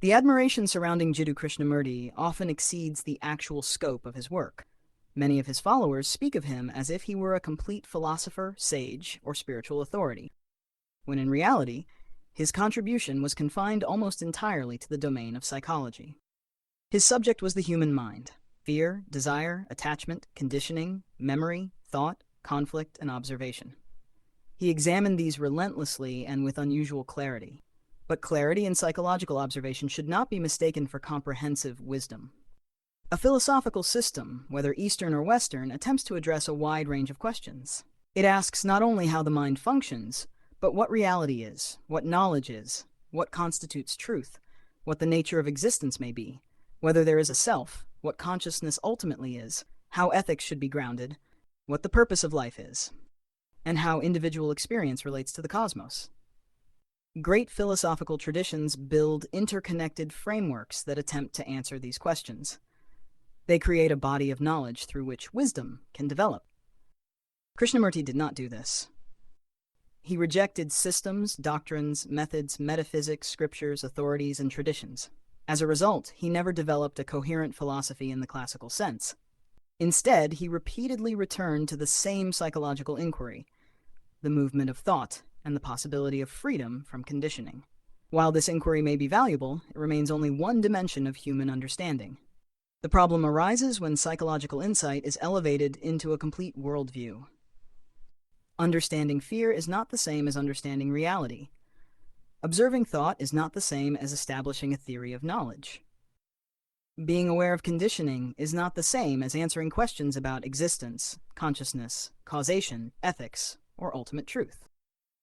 The admiration surrounding Jiddu Krishnamurti often exceeds the actual scope of his work. Many of his followers speak of him as if he were a complete philosopher, sage, or spiritual authority, when in reality, his contribution was confined almost entirely to the domain of psychology. His subject was the human mind: fear, desire, attachment, conditioning, memory, thought, conflict, and observation. He examined these relentlessly and with unusual clarity. But clarity in psychological observation should not be mistaken for comprehensive wisdom. A philosophical system, whether Eastern or Western, attempts to address a wide range of questions. It asks not only how the mind functions, but what reality is, what knowledge is, what constitutes truth, what the nature of existence may be, whether there is a self, what consciousness ultimately is, how ethics should be grounded, what the purpose of life is, and how individual experience relates to the cosmos. Great philosophical traditions build interconnected frameworks that attempt to answer these questions. They create a body of knowledge through which wisdom can develop. Krishnamurti did not do this. He rejected systems, doctrines, methods, metaphysics, scriptures, authorities, and traditions. As a result, he never developed a coherent philosophy in the classical sense. Instead, he repeatedly returned to the same psychological inquiry: the movement of thought and the possibility of freedom from conditioning. While this inquiry may be valuable, it remains only one dimension of human understanding. The problem arises when psychological insight is elevated into a complete worldview. Understanding fear is not the same as understanding reality. Observing thought is not the same as establishing a theory of knowledge. Being aware of conditioning is not the same as answering questions about existence, consciousness, causation, ethics, or ultimate truth.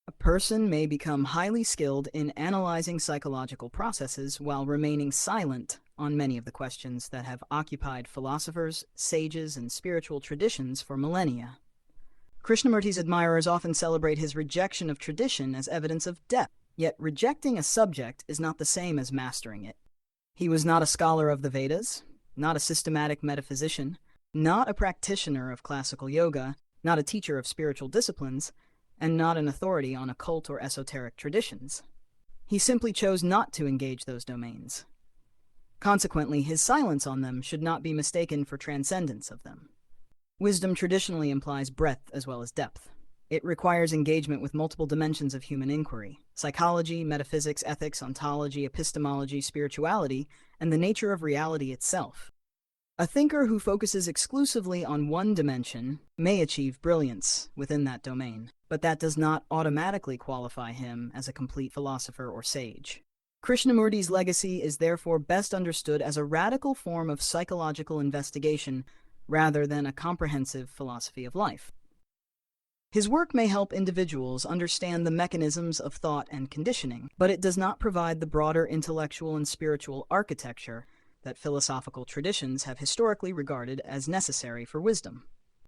A person may become highly skilled in analyzing psychological processes while remaining silent on many of the questions that have occupied philosophers, sages, and spiritual traditions for millennia. Krishnamurti's admirers often celebrate his rejection of tradition as evidence of depth, yet rejecting a subject is not the same as mastering it. He was not a scholar of the Vedas, not a systematic metaphysician, not a practitioner of classical yoga, not a teacher of spiritual disciplines, and not an authority on occult or esoteric traditions. He simply chose not to engage those domains. Consequently, his silence on them should not be mistaken for transcendence of them. Wisdom traditionally implies breadth as well as depth. It requires engagement with multiple dimensions of human inquiry: psychology, metaphysics, ethics, ontology, epistemology, spirituality, and the nature of reality itself. A thinker who focuses exclusively on one dimension may achieve brilliance within that domain, but that does not automatically qualify him as a complete philosopher or sage. Krishnamurti's legacy is therefore best understood as a radical form of psychological investigation rather than a comprehensive philosophy of life. His work may help individuals understand the mechanisms of thought and conditioning, but it does not provide the broader intellectual and spiritual architecture that philosophical traditions have historically regarded as necessary for wisdom.